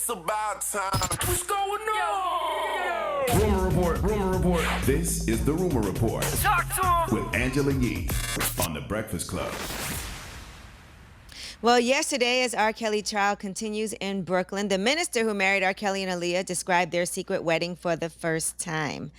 It's about time. What's going on? Rumor report, rumor report. This is the Rumor Report. Talk to him. With Angela Yee on The Breakfast Club. Well, yesterday, as R. Kelly trial continues in Brooklyn, the minister who married R. Kelly and Aaliyah described their secret wedding for the first time.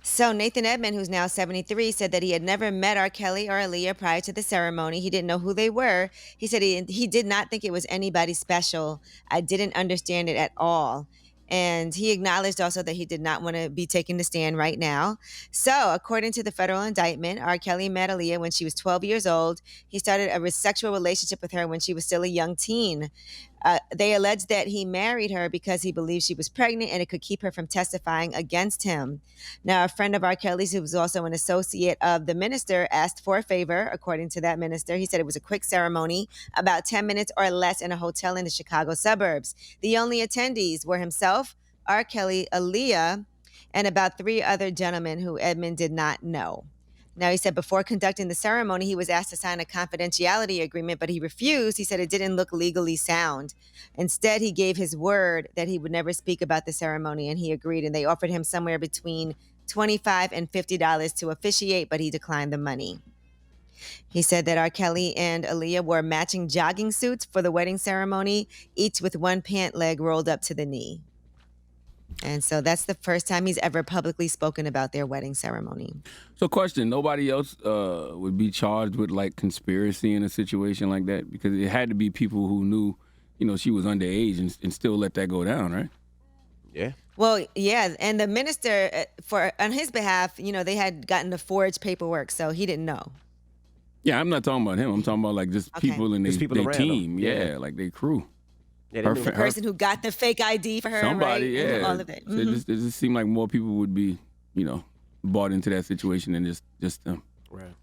So Nathan Edmond, who's now 73, said that he had never met R. Kelly or Aaliyah prior to the ceremony. He didn't know who they were. He said he did not think it was anybody special. I didn't understand it at all. And he acknowledged also that he did not want to be taking the stand right now. So according to the federal indictment, R. Kelly met Aaliyah when she was 12 years old. He started a sexual relationship with her when she was still a young teen. They alleged that he married her because he believed she was pregnant and it could keep her from testifying against him. Now, a friend of R. Kelly's, who was also an associate of the minister, asked for a favor, according to that minister. He said it was a quick ceremony, about 10 minutes or less in a hotel in the Chicago suburbs. The only attendees were himself, R. Kelly, Aaliyah, and about 3 other gentlemen who Edmond did not know. Now, he said before conducting the ceremony, he was asked to sign a confidentiality agreement, but he refused. He said it didn't look legally sound. Instead, he gave his word that he would never speak about the ceremony, and he agreed. And they offered him somewhere between $25 and $50 to officiate, but he declined the money. He said that R. Kelly and Aaliyah wore matching jogging suits for the wedding ceremony, each with one pant leg rolled up to the knee. And so that's the first time he's ever publicly spoken about their wedding ceremony. So question, nobody else would be charged with like conspiracy in a situation like that? Because it had to be people who knew, she was underage and still let that go down, right? Yeah. Well, yeah. And the minister, on his behalf, they had gotten the forged paperwork, so he didn't know. Yeah, I'm not talking about him. I'm talking about like just people in their team. Yeah, like their crew. Yeah, the person who got the fake ID for her, somebody, right? Yeah. All of it. So it just seemed like more people would be, bought into that situation than just them. Right.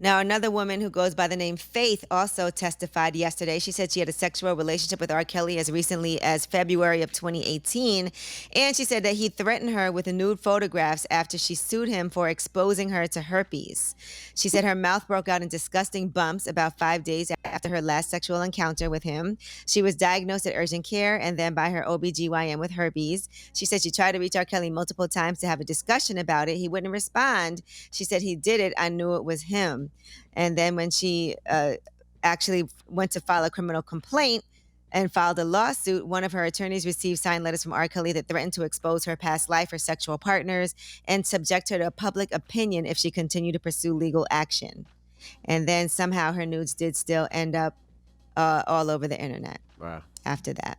Now, another woman who goes by the name Faith also testified yesterday. She said she had a sexual relationship with R. Kelly as recently as February of 2018. And she said that he threatened her with nude photographs after she sued him for exposing her to herpes. She said her mouth broke out in disgusting bumps about 5 days after her last sexual encounter with him. She was diagnosed at urgent care and then by her OBGYN with herpes. She said she tried to reach R. Kelly multiple times to have a discussion about it. He wouldn't respond. She said, he did it. I knew it was him. And then when she actually went to file a criminal complaint and filed a lawsuit, one of her attorneys received signed letters from R. Kelly that threatened to expose her past life, her sexual partners, and subject her to public opinion if she continued to pursue legal action. And then somehow her nudes did still end up all over the internet. Wow. After that.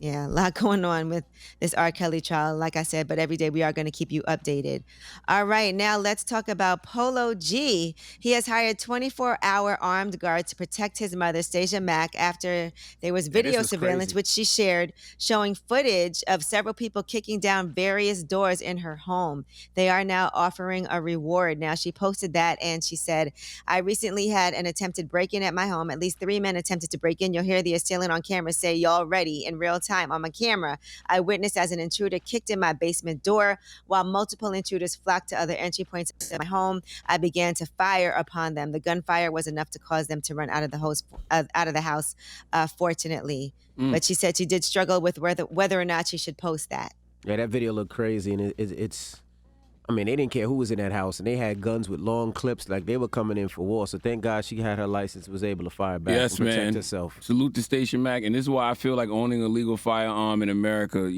Yeah, a lot going on with this R. Kelly trial, like I said, but every day we are going to keep you updated. All right, now let's talk about Polo G. He has hired 24-hour armed guards to protect his mother, Stasia Mack, after there was video surveillance, which she shared, showing footage of several people kicking down various doors in her home. They are now offering a reward. Now, she posted that and she said, I recently had an attempted break-in at my home. At least 3 men attempted to break in. You'll hear the assailant on camera say, y'all ready, in real time on my camera. I witnessed as an intruder kicked in my basement door while multiple intruders flocked to other entry points of my home. I began to fire upon them. The gunfire was enough to cause them to run out of the house, fortunately. But she said she did struggle with whether or not she should post that. Yeah, that video looked crazy, and it's I mean, they didn't care who was in that house, and they had guns with long clips, like they were coming in for war. So thank God she had her license, was able to fire back and protect herself. Salute to Stasia Mack, and this is why I feel like owning a legal firearm in America,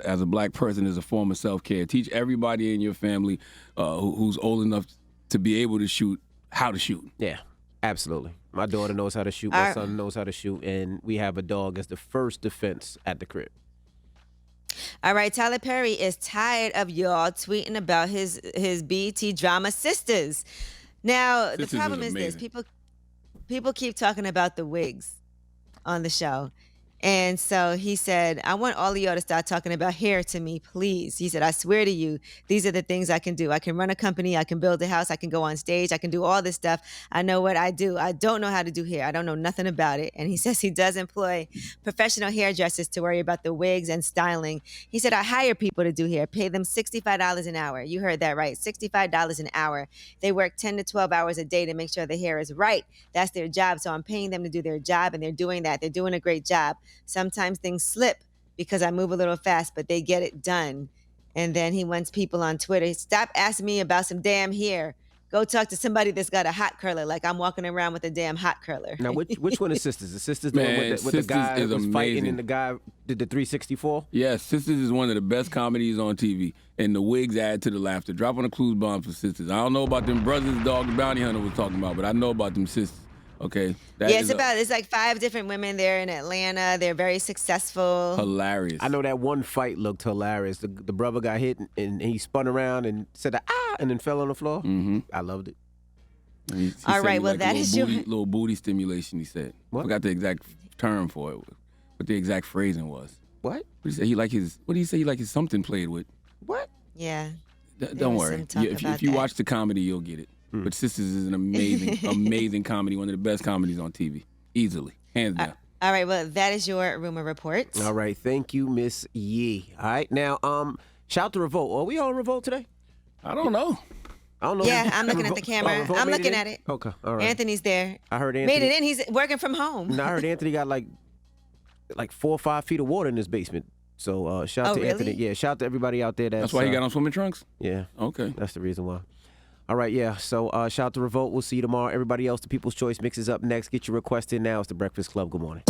as a black person, is a form of self-care. Teach everybody in your family who's old enough to be able to shoot how to shoot. Yeah, absolutely. My daughter knows how to shoot. My son knows how to shoot, and we have a dog as the first defense at the crib. All right, Tyler Perry is tired of y'all tweeting about his BET drama Sisters. Now, the problem is this. People keep talking about the wigs on the show. And so he said, I want all of y'all to start talking about hair to me, please. He said, I swear to you, these are the things I can do. I can run a company. I can build a house. I can go on stage. I can do all this stuff. I know what I do. I don't know how to do hair. I don't know nothing about it. And he says he does employ professional hairdressers to worry about the wigs and styling. He said, I hire people to do hair, pay them $65 an hour. You heard that right, $65 an hour. They work 10 to 12 hours a day to make sure the hair is right. That's their job. So I'm paying them to do their job, and they're doing that. They're doing a great job. Sometimes things slip because I move a little fast, but they get it done. And then he wants people on Twitter, stop asking me about some damn hair. Go talk to somebody that's got a hot curler, like I'm walking around with a damn hot curler. Now, which one is Sisters? Is Sisters the Man, one with the Sisters guy is who was fighting amazing. and the guy did the 364? Yes, Sisters is one of the best comedies on TV, and the wigs add to the laughter. Drop on a clues bomb for Sisters. I don't know about them brothers Dog the Bounty Hunter was talking about, but I know about them sisters. Okay, It's like 5 different women there in Atlanta. They're very successful. Hilarious. I know that one fight looked hilarious. The brother got hit and he spun around and said and then fell on the floor. Mm-hmm. I loved it. He All said right, he well, liked that a is little booty stimulation. He said. What? Forgot the exact term for it, what the exact phrasing was. What? What did he say? What did he say? He liked his something played with. What? Yeah. Don't was worry. some talk If about you that. watch the comedy, you'll get it. But Sisters is an amazing, amazing comedy. One of the best comedies on TV, easily, hands down. All right, well, that is your rumor report. All right, thank you, Miss Yee. All right, now, shout out to Revolt. Are we on Revolt today? I don't know. I don't know. Yeah, I'm looking at the camera. Revolt I'm made looking in? at it. Okay, all right. Anthony's there. I heard Anthony. Made it in. He's working from home. No, I heard Anthony got like 4 or 5 feet of water in his basement. So shout out to really? Anthony. Yeah, shout out to everybody out there. That's why he got on swimming trunks? Yeah. Okay. That's the reason why. All right, yeah. So shout out to Revolt. We'll see you tomorrow. Everybody else, the People's Choice Mix is up next. Get your request in now. It's the Breakfast Club. Good morning.